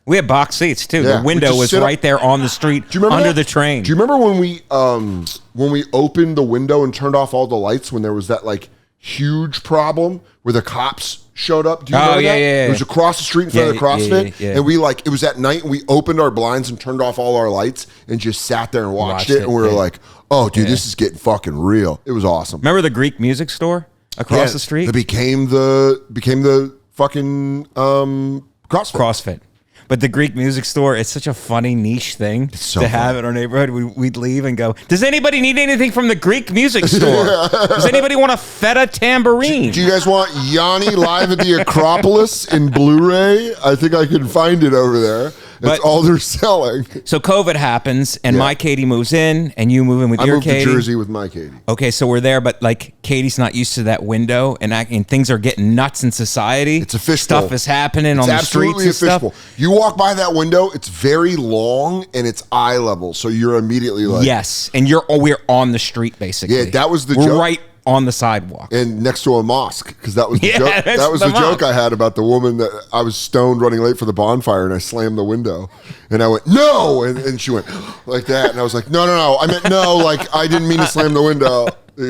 We had box seats too. Yeah, the window was right there on the street under the train. Do you remember when we opened the window and turned off all the lights when there was that like huge problem where the cops showed up? Do you remember that? Yeah. It was across the street in front of the CrossFit. Yeah. And it was at night and we opened our blinds and turned off all our lights and just sat there and watched it. And we were like, oh, dude, this is getting fucking real. It was awesome. Remember the Greek music store across the street? It became the fucking CrossFit. But the Greek music store, it's such a funny niche thing to have in our neighborhood. We'd leave and go, does anybody need anything from the Greek music store? Does anybody want a Feta tambourine? Do you guys want Yanni live at the Acropolis in Blu-ray? I think I can find it over there. That's all they're selling. So COVID happens, and my Katie moves in, and you move in with your Katie. I moved to Jersey with my Katie. Okay, so we're there, but like Katie's not used to that window, and things are getting nuts in society. It's a fishbowl. Stuff is happening on the streets and stuff. You walk by that window, it's very long, and it's eye level, so you're immediately like... Yes, and we're on the street, basically. Yeah, that was the joke. We're right on the sidewalk and next to a mosque, because that was the joke. That was the joke I had about the woman that I was stoned running late for the bonfire and I slammed the window and I went no, and she went like that, and I was like no, I meant no, like I didn't mean to slam the window.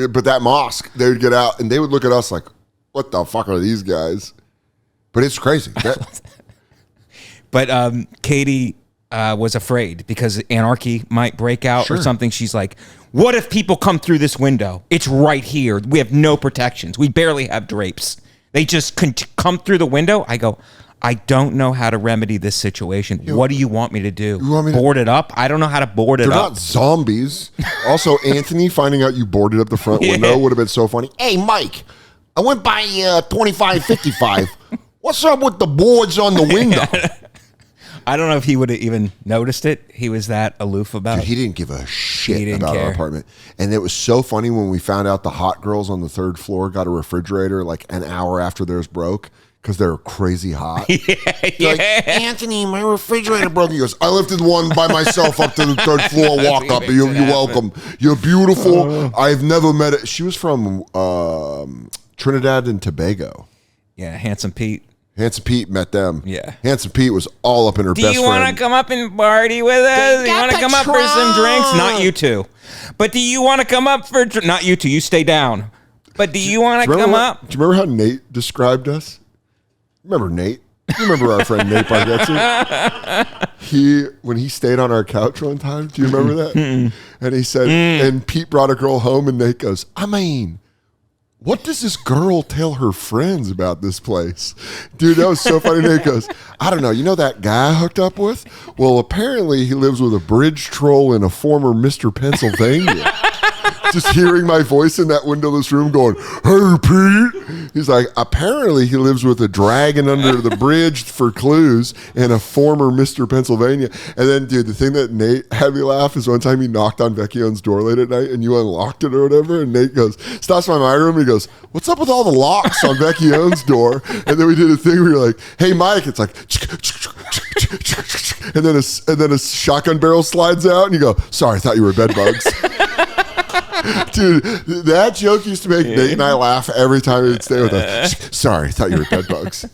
But that mosque, they would get out and they would look at us like, what the fuck are these guys? But it's crazy. But Katie was afraid because anarchy might break out or something. She's like, what if people come through this window? It's right here. We have no protections. We barely have drapes. They just come through the window. I go, I don't know how to remedy this situation. What do you want me to do? Board it up? I don't know how to board it up. They're not zombies. Also, Anthony finding out you boarded up the front window would have been so funny. Hey, Mike, I went by 2555. What's up with the boards on the window? I don't know if he would have even noticed it. He was that aloof about it. He didn't give a shit about our apartment. And it was so funny when we found out the hot girls on the third floor got a refrigerator like an hour after theirs broke because they're crazy hot. Like, Anthony, my refrigerator broke. He goes, I lifted one by myself up to the third floor, walked up. You're welcome. You're beautiful. I've never met it. She was from Trinidad and Tobago. Yeah, Handsome Pete. Handsome Pete met them. Yeah. Handsome Pete was all up in her best friend. Do you want to come up and party with us? Do you want to come up for some drinks? Not you two. But do you want to come up for... Not you two. You stay down. But do you want to come up? Do you remember how Nate described us? Remember Nate? You remember our friend Nate Bargatze? When he stayed on our couch one time, do you remember that? And he said, and Pete brought a girl home and Nate goes, I mean... what does this girl tell her friends about this place? Dude, that was so funny. Nate goes, I don't know. You know that guy I hooked up with? Well, apparently he lives with a bridge troll and a former Mr. Pennsylvania. Just hearing my voice in that windowless room going, hey, Pete. He's like, apparently he lives with a dragon under the bridge for clues and a former Mr. Pennsylvania. And then, dude, the thing that Nate had me laugh is one time he knocked on Vecchione's door late at night and you unlocked it or whatever. And Nate goes, stops by my room and he goes, what's up with all the locks on Vecchione's door? And then we did a thing where you're like, hey, Mike. It's like, and then a shotgun barrel slides out and you go, sorry, I thought you were bed bugs. Dude, that joke used to make Nate and I laugh every time he'd stay with us. Sorry, I thought you were bed bugs.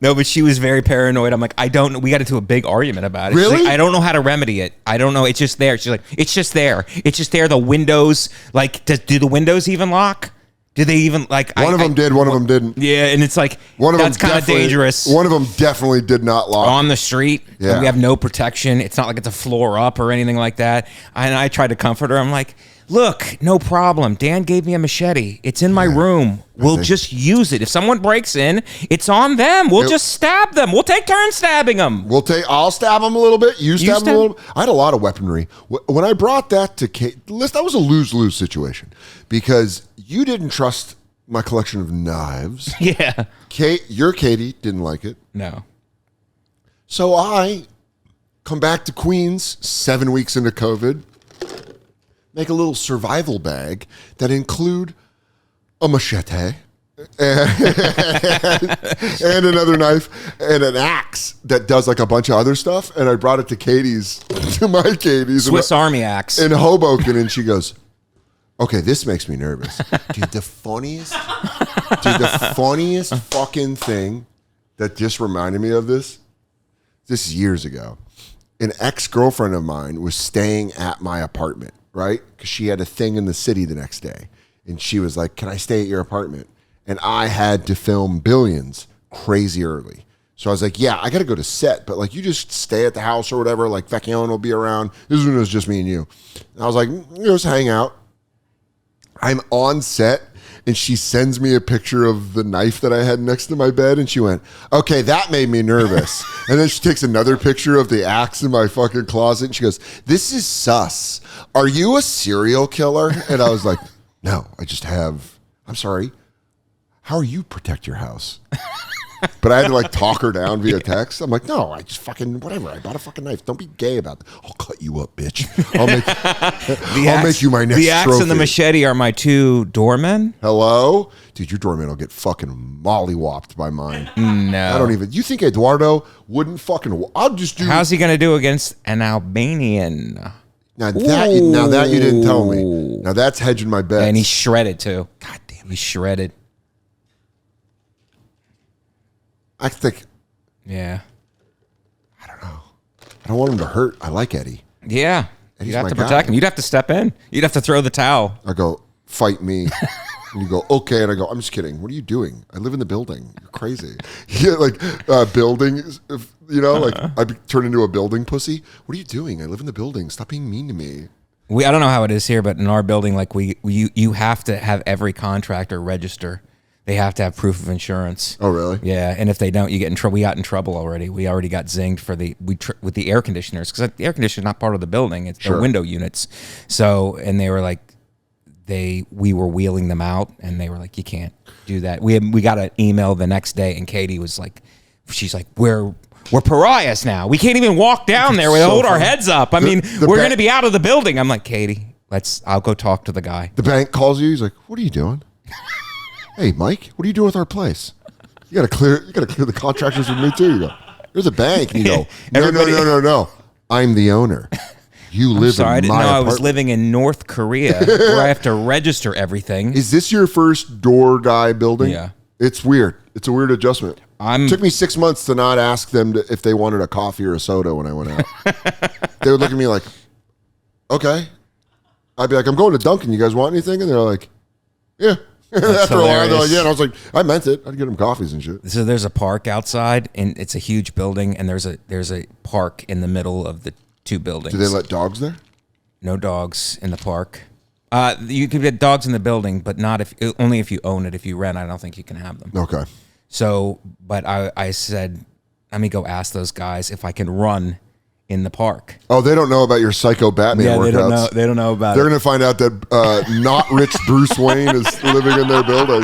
No, but she was very paranoid. I'm like, I don't know. We got into a big argument about it. Really? She's like, I don't know how to remedy it. I don't know. It's just there. She's like, it's just there. It's just there. The windows, like, do the windows even lock? Did they even like? One of them did. One of them didn't. Yeah, and it's like that's kind of dangerous. One of them definitely did not lock on the street. Yeah, we have no protection. It's not like it's a floor up or anything like that. And I tried to comfort her. I'm like, look, no problem. Dan gave me a machete. It's in my room. We'll just use it. If someone breaks in, it's on them. We'll just stab them. We'll take turns stabbing them. I'll stab them a little bit. You stab them a little bit. I had a lot of weaponry. When I brought that to Kate, that was a lose-lose situation because you didn't trust my collection of knives. Yeah. Your Katie didn't like it. No. So I come back to Queens 7 weeks into COVID, make a little survival bag that include a machete and another knife and an axe that does like a bunch of other stuff. And I brought it to my Katie's. Swiss Army axe. In Hoboken. And she goes, okay, this makes me nervous. Dude, the funniest fucking thing that just reminded me of this is years ago. An ex-girlfriend of mine was staying at my apartment, right? Because she had a thing in the city the next day. And she was like, can I stay at your apartment? And I had to film Billions crazy early. So I was like, yeah, I got to go to set. But like, you just stay at the house or whatever. Like, Vecchione will be around. This is when it was just me and you. And I was like, just hang out. I'm on set. And she sends me a picture of the knife that I had next to my bed. And she went, okay, that made me nervous. And then she takes another picture of the axe in my fucking closet. And she goes, this is sus. Are you a serial killer? And I was like, no, I'm sorry. How do you protect your house? But I had to like talk her down via text. I'm like, no, I just fucking, whatever. I bought a fucking knife. Don't be gay about it. I'll cut you up, bitch. I'll make you my next The axe trophy. and the machete are my two doormen. Hello? Dude, your doorman will get fucking mollywopped by mine. No. You think Eduardo wouldn't fucking, I'll just do. How's he going to do against an Albanian? Now that you didn't tell me. Now that's hedging my bets. And he's shredded too. God damn, he's shredded. I think. Yeah. I don't know. I don't want him to hurt. I like Eddie. Yeah. Eddie's You'd have to my protect guy. him. You'd have to step in. You'd have to throw the towel. I go, fight me. And you go, okay. And I go, I'm just kidding. What are you doing? I live in the building. You're crazy. Yeah, like building, like I turn into a building pussy. What are you doing? I live in the building. Stop being mean to me. I don't know how it is here, but in our building, like you have to have every contractor register. They have to have proof of insurance. Oh, really? Yeah, and if they don't, you get in trouble. We got in trouble already. We already got zinged for with the air conditioners because the air conditioner is not part of the building. It's the window units. So, and they were like, we were wheeling them out, and they were like, you can't do that. We got an email the next day, and Katie was like, she's like, we're pariahs now. We can't even walk down there. We hold our heads up. I mean, we're going to be out of the building. I'm like, Katie, I'll go talk to the guy. The bank calls you. He's like, what are you doing? Hey, Mike, what are you doing with our place? You got to clear the contractors with me too. You go, there's a bank. And you go, no. I'm the owner. You live in my apartment. I didn't know I was living in North Korea where I have to register everything. Is this your first door guy building? Yeah. It's weird. It's a weird adjustment. It took me 6 months to not ask them if they wanted a coffee or a soda when I went out. They would look at me like, okay. I'd be like, I'm going to Dunkin'. You guys want anything? And they're like, yeah. After a while, they're like, yeah. And I was like, I meant it. I'd get them coffees and shit. So there's a park outside, and it's a huge building, and there's a park in the middle of the two buildings. Do they let dogs there? No dogs in the park. You can get dogs in the building, but only if you own it. If you rent, I don't think you can have them. Okay. So, but I said, let me go ask those guys if I can run in the park. Oh, they don't know about your psycho Batman workouts. They don't know about They're going to find out that not rich Bruce Wayne is living in their building.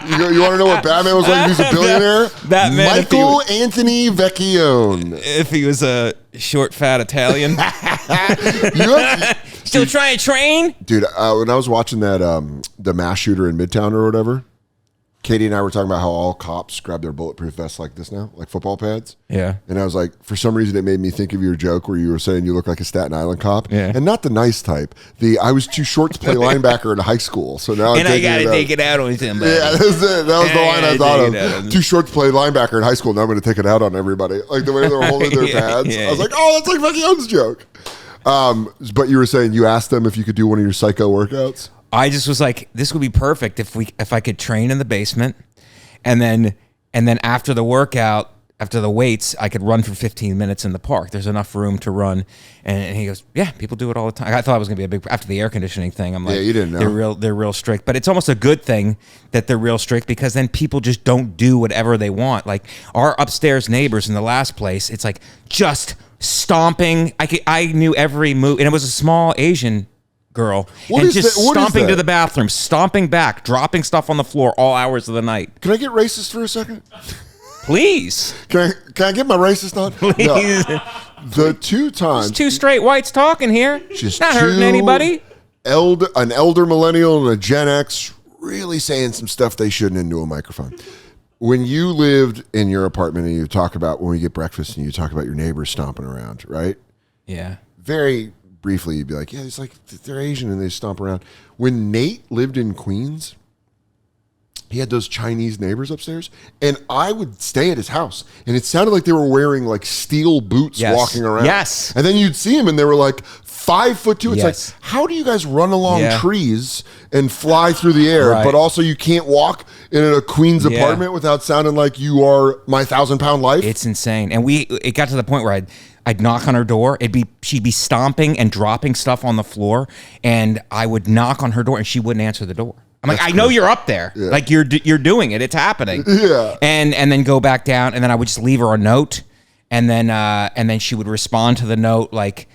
You want to know what Batman was like if he's a billionaire? Batman, Michael Anthony Vecchione. If he was a short, fat Italian. Still trying to train? Dude, when I was watching that the mass shooter in Midtown or whatever, Katie and I were talking about how all cops grab their bulletproof vests like this now, like football pads. Yeah. And I was like, for some reason, it made me think of your joke where you were saying you look like a Staten Island cop. Yeah. And not the nice type. I was too short to play linebacker in high school. So now I got to take it out on somebody. Yeah, that was it. That was the line I thought of. Too short to play linebacker in high school. Now I'm going to take it out on everybody. Like the way they were holding their pads. I was like, oh, that's like Vecchione's joke. But you were saying you asked them if you could do one of your psycho workouts. I just was like, this would be perfect if I could train in the basement, and then after the workout, after the weights, I could run for 15 minutes in the park. There's enough room to run. And he goes, yeah, people do it all the time. I thought it was going to be a big, after the air conditioning thing, I'm like, yeah, you didn't know. They're real strict. But it's almost a good thing that they're real strict, because then people just don't do whatever they want. Like our upstairs neighbors in the last place, it's like just stomping. I knew every move, and it was a small Asian girl, and just stomping to the bathroom, stomping back, dropping stuff on the floor all hours of the night. Can I get racist for a second? Please. Can I get my racist on? Please. No. The 2 times. It's 2 straight whites talking here. Just not hurting anybody. An elder millennial and a Gen X really saying some stuff they shouldn't into a microphone. When you lived in your apartment and you talk about when we get breakfast and you talk about your neighbors stomping around, right? Yeah. Very briefly, you'd be like, yeah, it's like they're Asian and they stomp around. When Nate lived in Queens, he had those Chinese neighbors upstairs, and I would stay at his house, and it sounded like they were wearing like steel boots walking around. Yes. And then you'd see them, and they were like 5'2". It's Yes. like, how do you guys run along trees and fly through the air, but also you can't walk in a Queens apartment without sounding like you are my 1,000-pound life? It's insane. And it got to the point where I'd knock on her door. She'd be stomping and dropping stuff on the floor, and I would knock on her door, and she wouldn't answer the door. I'm like, I know you're up there. Yeah. Like you're doing it. It's happening. Yeah. And then go back down, and then I would just leave her a note, and then she would respond to the note like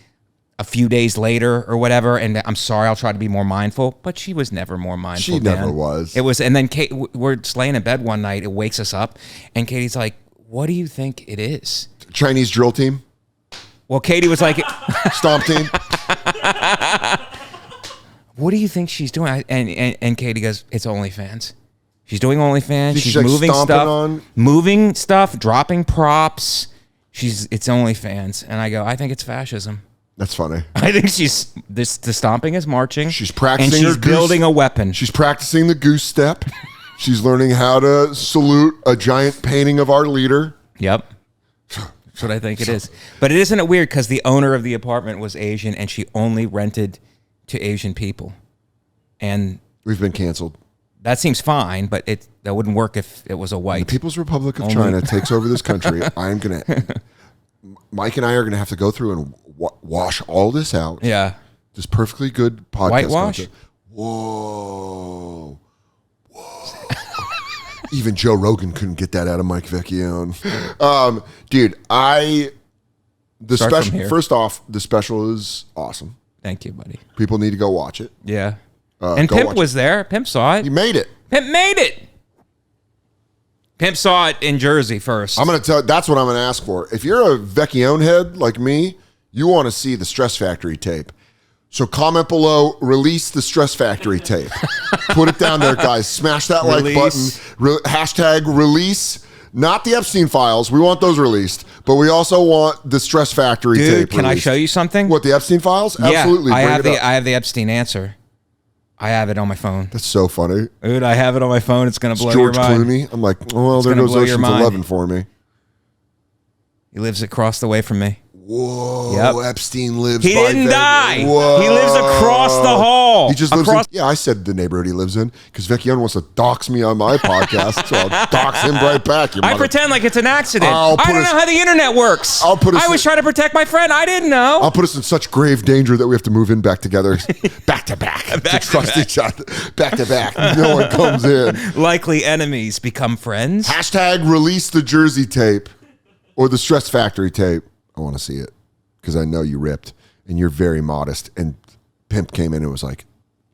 a few days later or whatever. And I'm sorry, I'll try to be more mindful. But she was never more mindful. She never was. It was. And then Kate, we're just laying in bed one night. It wakes us up, and Katie's like, "What do you think it is?" Chinese drill team. Well, Katie was like, "Stomp team." What do you think she's doing? And Katie goes, it's OnlyFans. She's doing OnlyFans. She's like moving stuff, dropping props. It's OnlyFans. And I go, I think it's fascism. That's funny. I think the stomping is marching. She's practicing and she's building a weapon. She's practicing the goose step. She's learning how to salute a giant painting of our leader. Yep. That's what I think it is. But isn't it weird, because the owner of the apartment was Asian, and she only rented to Asian people, and we've been canceled. That seems fine, but that wouldn't work if it was a white. When the People's Republic of China takes over this country, Mike and I are gonna have to go through and wash all this out. Yeah, this perfectly good podcast whitewash. Content. Whoa. Even Joe Rogan couldn't get that out of Mike Vecchione. Dude, first off, the special is awesome. Thank you, buddy. People need to go watch it. Yeah. And Pimp was there. Pimp saw it. He made it. Pimp made it. Pimp saw it in Jersey first. I'm going to tell. That's what I'm going to ask for. If you're a Vecchione head like me, you want to see the Stress Factory tape. So comment below, release the Stress Factory tape. Put it down there, guys. Smash that like button. Hashtag release. Not the Epstein files. We want those released. But we also want the Stress Factory tape released. Can I show you something? What, the Epstein files? Yeah, Absolutely. I have the Epstein answer. I have it on my phone. That's so funny. Dude, I have it on my phone. It's going to blow your mind. George Clooney. I'm like, well, there goes Ocean's 11 for me. He lives across the way from me. Whoa, yep. Epstein lives He didn't die. Whoa. He lives across the hall. He just lives in, yeah, I said the neighborhood he lives in because Vecchione wants to dox me on my podcast, so I'll dox him right back. I pretend like it's an accident. I don't know how the internet works. I was trying to protect my friend. I didn't know. I'll put us in such grave danger that we have to move in back together, back to back, to trust each other, back to back. No one comes in. Likely enemies become friends. Hashtag release the Jersey tape or the Stress Factory tape. I want to see it. Because I know you ripped, and you're very modest. And Pimp came in and was like,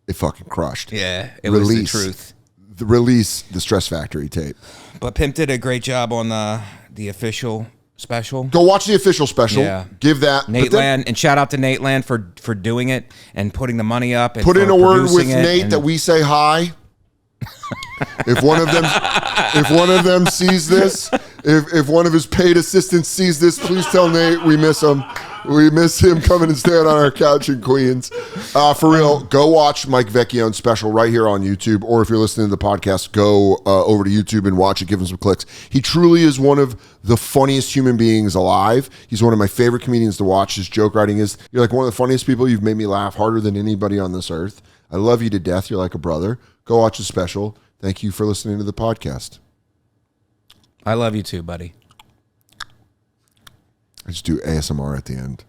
it fucking crushed. Yeah, it was the truth. Release the Stress Factory tape. But Pimp did a great job on the official special. Go watch the official special. Yeah. Give that. Nate Land, and shout out to Nate Land for doing it and putting the money up. And put in a word with Nate that we say hi. If one of them sees this, if one of his paid assistants sees this, please tell Nate we miss him. We miss him coming and staying on our couch in Queens. For real, go watch Mike Vecchione's special right here on YouTube. Or if you're listening to the podcast, go over to YouTube and watch it. Give him some clicks. He truly is one of the funniest human beings alive. He's one of my favorite comedians to watch. His joke writing is, you're like one of the funniest people. You've made me laugh harder than anybody on this earth. I love you to death. You're like a brother. Go watch the special. Thank you for listening to the podcast. I love you too, buddy. I just do ASMR at the end.